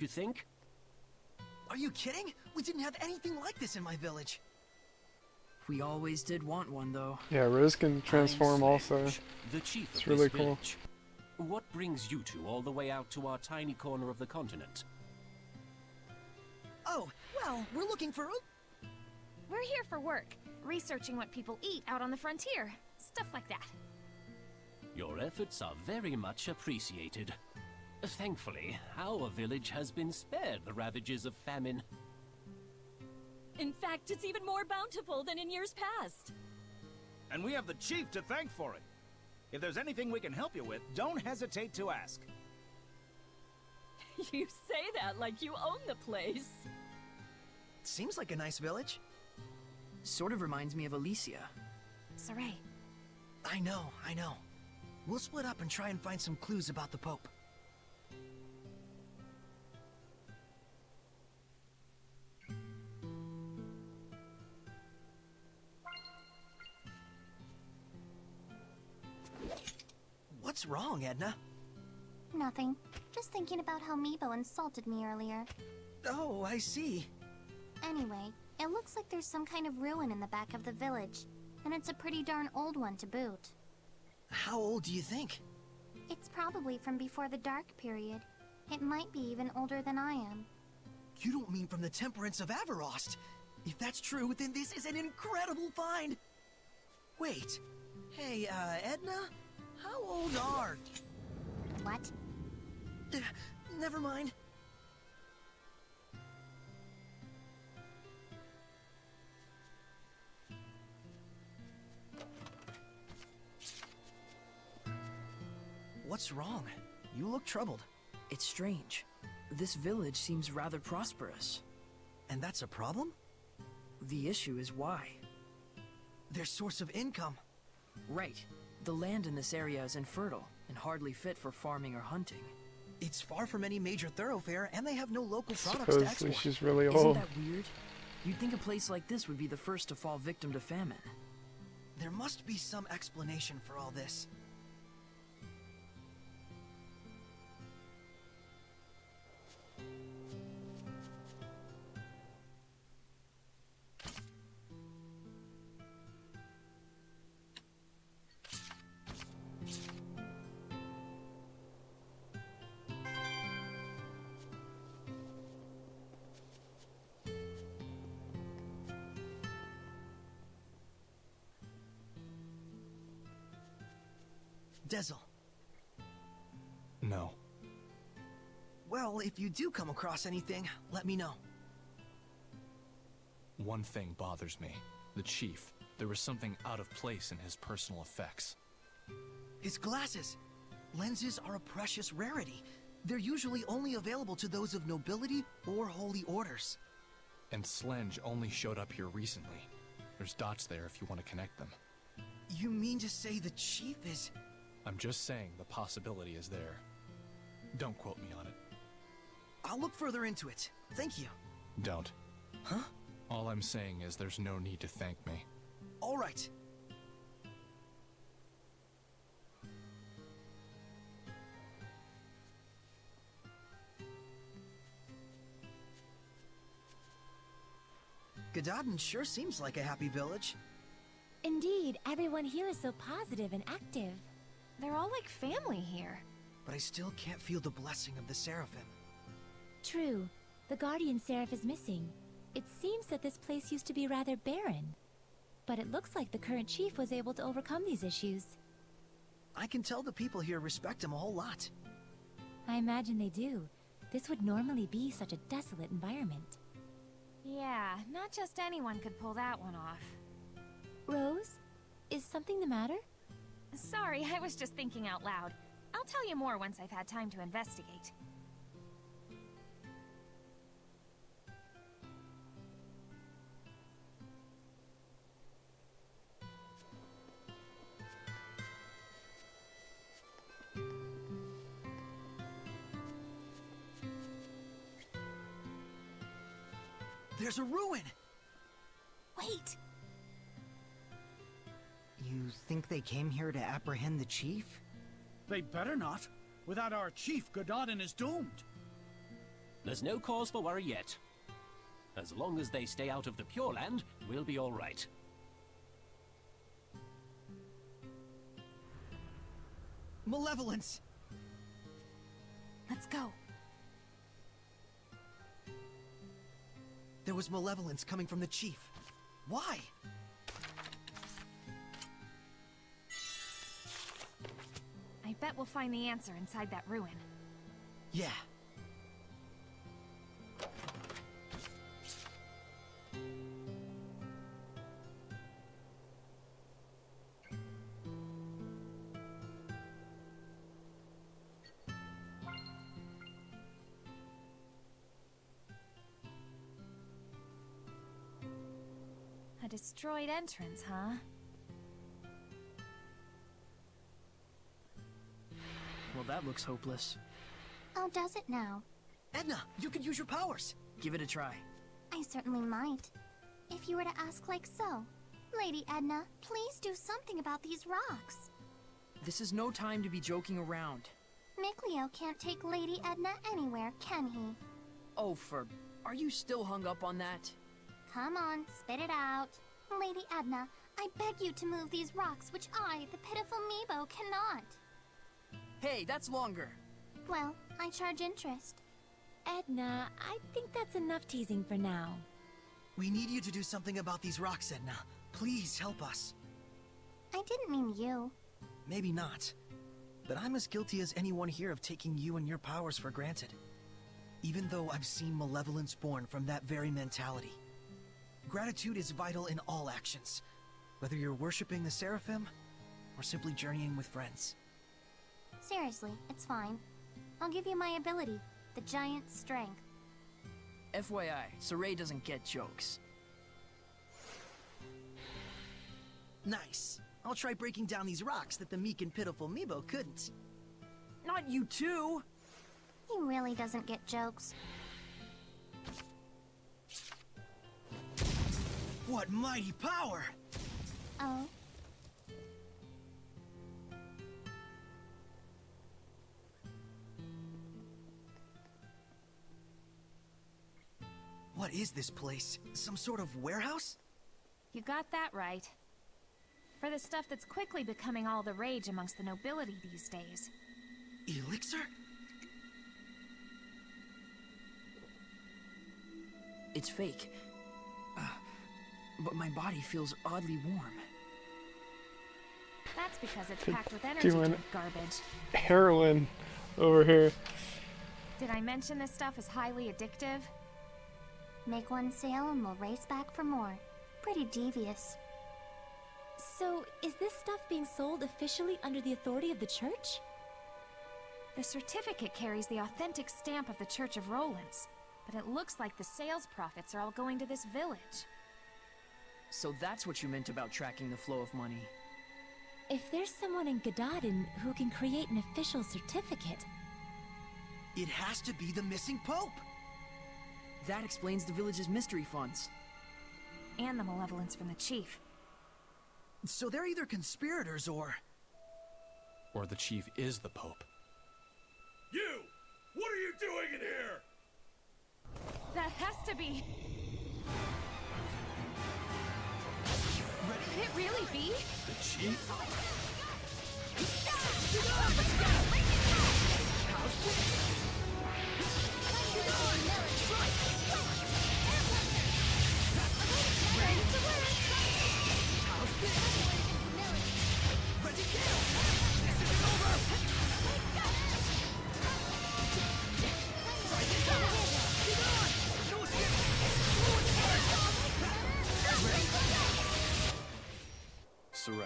You think? Are you kidding? We didn't have anything like this in my village. We always did want one, though. Yeah, Rose can transform also. The chief It's of really this cool. village. What brings you two all the way out to our tiny corner of the continent? Oh, well, we're looking for... We're here for work, researching what people eat out on the frontier. Stuff like that. Your efforts are very much appreciated. Thankfully, our village has been spared the ravages of famine. In fact, it's even more bountiful than in years past. And we have the chief to thank for it. If there's anything we can help you with, don't hesitate to ask. You say that like you own the place. Seems like a nice village. Sort of reminds me of Alicia. Saray. I know. We'll split up and try and find some clues about the Pope. What's wrong, Edna? Nothing. Just thinking about how Meebo insulted me earlier. Oh, I see. Anyway, it looks like there's some kind of ruin in the back of the village. And it's a pretty darn old one to boot. How old do you think? It's probably from before the Dark Period. It might be even older than I am. You don't mean from the Temperance of Averost? If that's true, then this is an incredible find! Wait. Hey, Edna? How old are... What? Never mind. What's wrong? You look troubled. It's strange. This village seems rather prosperous. And that's a problem? The issue is why. Their source of income. Right. The land in this area is infertile and hardly fit for farming or hunting. It's far from any major thoroughfare, and they have no local products to Supposedly export. she's really Isn't old. that weird? You'd think a place like this would be the first to fall victim to famine. There must be some explanation for all this. Dezel. No. Well, if you do come across anything, let me know. One thing bothers me. The chief. There was something out of place in his personal effects. His glasses. Lenses are a precious rarity. They're usually only available to those of nobility or holy orders. And Slenge only showed up here recently. There's dots there if you want to connect them. You mean to say the chief is... I'm just saying the possibility is there. Don't quote me on it. I'll look further into it. Thank you. Don't. Huh? All I'm saying is there's no need to thank me. All right. Gadadin sure seems like a happy village. Indeed, everyone here is so positive and active. They're all like family here. But I still can't feel the blessing of the Seraphim. True. The Guardian Seraph is missing. It seems that this place used to be rather barren. But it looks like the current chief was able to overcome these issues. I can tell the people here respect him a whole lot. I imagine they do. This would normally be such a desolate environment. Yeah, not just anyone could pull that one off. Rose? Is something the matter? Sorry, I was just thinking out loud. I'll tell you more once I've had time to investigate. There's a ruin! Wait! You think they came here to apprehend the chief? They better not. Without our chief, Gadadin is doomed. There's no cause for worry yet. As long as they stay out of the Pure Land, we'll be all right. Malevolence! Let's go. There was malevolence coming from the chief. Why? I bet we'll find the answer inside that ruin. Yeah. A destroyed entrance, huh? Well, that looks hopeless. Oh, does it now? Edna, you could use your powers. Give it a try. I certainly might. If you were to ask like so. Lady Edna, please do something about these rocks. This is no time to be joking around. Micleo can't take Lady Edna anywhere, can he? Oh, are you still hung up on that? Come on, spit it out. Lady Edna, I beg you to move these rocks which I, the pitiful Meebo, cannot. Hey, that's longer. Well, I charge interest. Edna, I think that's enough teasing for now. We need you to do something about these rocks, Edna. Please help us. I didn't mean you. Maybe not. But I'm as guilty as anyone here of taking you and your powers for granted. Even though I've seen malevolence born from that very mentality. Gratitude is vital in all actions, whether you're worshipping the Seraphim or simply journeying with friends. Seriously, it's fine. I'll give you my ability, the giant strength. FYI, Saray doesn't get jokes. Nice. I'll try breaking down these rocks that the meek and pitiful Meebo couldn't. Not you too! He really doesn't get jokes. What mighty power! Oh? What is this place? Some sort of warehouse? You got that right. For the stuff that's quickly becoming all the rage amongst the nobility these days. Elixir? It's fake. But my body feels oddly warm. That's because it's packed with energy Doing drink garbage. heroin over here. Did I mention this stuff is highly addictive? Make one sale and we'll race back for more. Pretty devious. So, is this stuff being sold officially under the authority of the church? The certificate carries the authentic stamp of the Church of Rollins, but it looks like the sales profits are all going to this village. So that's what you meant about tracking the flow of money. If there's someone in Gadadin who can create an official certificate... It has to be the missing Pope! That explains the village's mystery funds. And the malevolence from the chief. So they're either conspirators or the chief is the Pope. You! What are you doing in here? That has to be... Could it really be? The chief? Saray,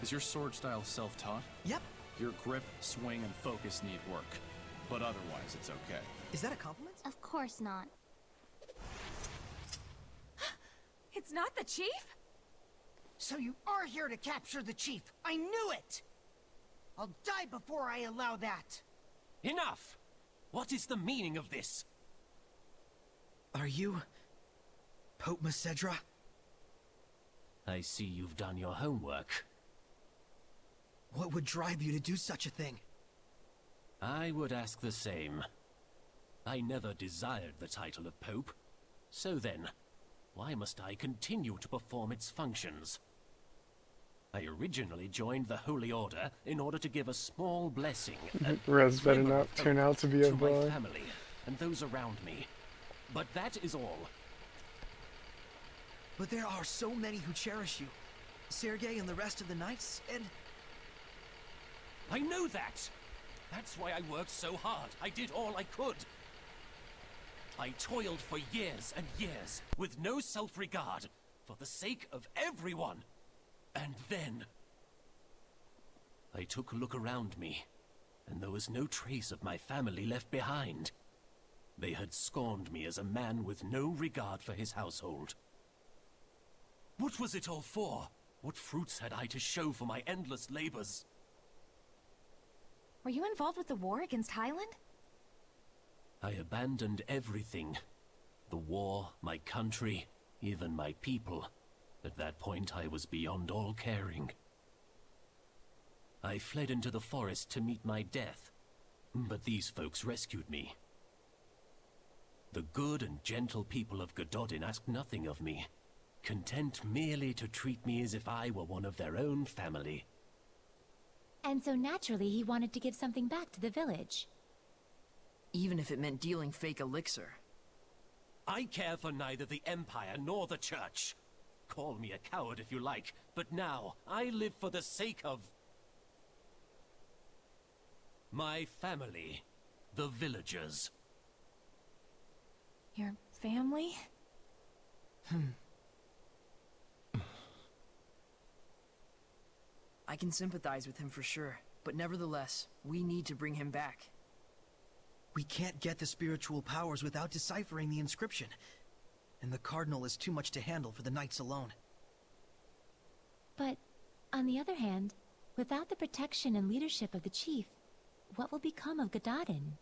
is your sword style self-taught? Yep. Your grip, swing, and focus need work. But otherwise, it's okay. Is that a compliment? Of course not. It's not the chief? So you are here to capture the chief. I knew it! I'll die before I allow that. Enough! What is the meaning of this? Are you... Pope Macedra? I see you've done your homework. What would drive you to do such a thing? I would ask the same. I never desired the title of Pope. So then, why must I continue to perform its functions? I originally joined the Holy Order in order to give a small blessing, Rez better not turn out to be a to my boy. family and those around me. But that is all. But there are so many who cherish you. Sergei and the rest of the knights, and... I know that! That's why I worked so hard. I did all I could. I toiled for years and years, with no self-regard, for the sake of everyone. And then... I took a look around me, and there was no trace of my family left behind. They had scorned me as a man with no regard for his household. What was it all for? What fruits had I to show for my endless labors? Were you involved with the war against Highland? I abandoned everything. The war, my country, even my people. At that point, I was beyond all caring. I fled into the forest to meet my death, but these folks rescued me. The good and gentle people of Gododin asked nothing of me, content merely to treat me as if I were one of their own family. And so naturally he wanted to give something back to the village. Even if it meant dealing fake elixir. I care for neither the Empire nor the Church. Call me a coward if you like, but now I live for the sake of... my family, the villagers. Your family? I can sympathize with him for sure, but nevertheless, we need to bring him back. We can't get the spiritual powers without deciphering the inscription. And the Cardinal is too much to handle for the knights alone. But, on the other hand, without the protection and leadership of the chief, what will become of Gododin?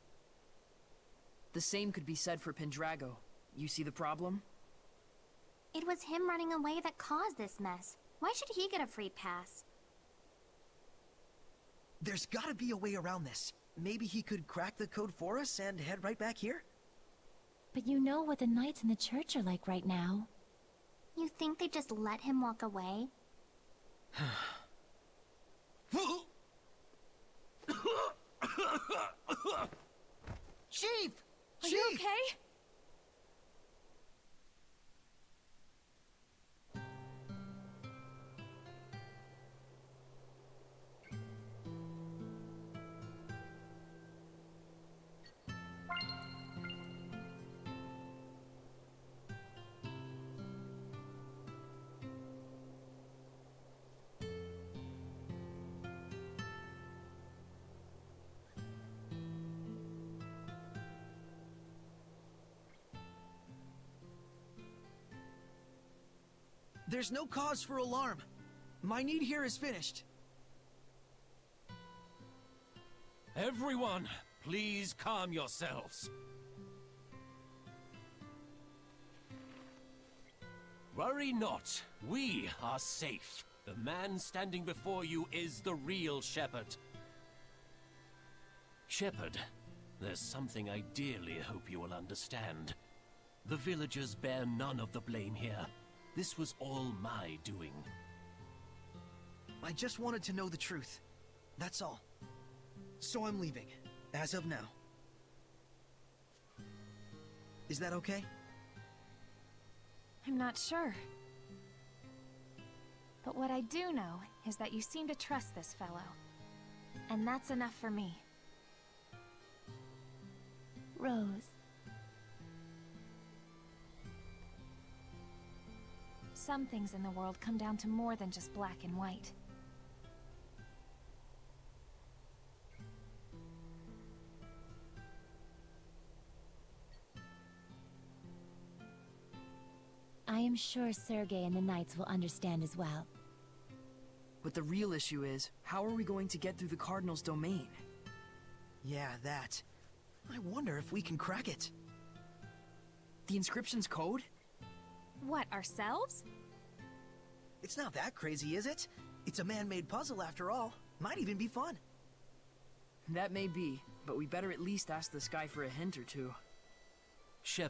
The same could be said for Pendrago. You see the problem? It was him running away that caused this mess. Why should he get a free pass? There's gotta be a way around this. Maybe he could crack the code for us and head right back here? But you know what the knights in the church are like right now. You think they just let him walk away? Chief! Are you okay? There's no cause for alarm. My need here is finished. Everyone, please calm yourselves. Worry not, we are safe. The man standing before you is the real shepherd. Shepherd, there's something I dearly hope you will understand. The villagers bear none of the blame here. This was all my doing. I just wanted to know the truth. That's all. So I'm leaving, as of now. Is that okay? I'm not sure. But what I do know is that you seem to trust this fellow. And that's enough for me. Rose. Some things in the world come down to more than just black and white. I am sure Sergei and the Knights will understand as well. But the real issue is, how are we going to get through the Cardinal's domain? Yeah, that. I wonder if we can crack it. The inscription's code? What, ourselves? It's not that crazy, is it? It's a man-made puzzle after all. Might even be fun. That may be, but we better at least ask this guy for a hint or two. Shep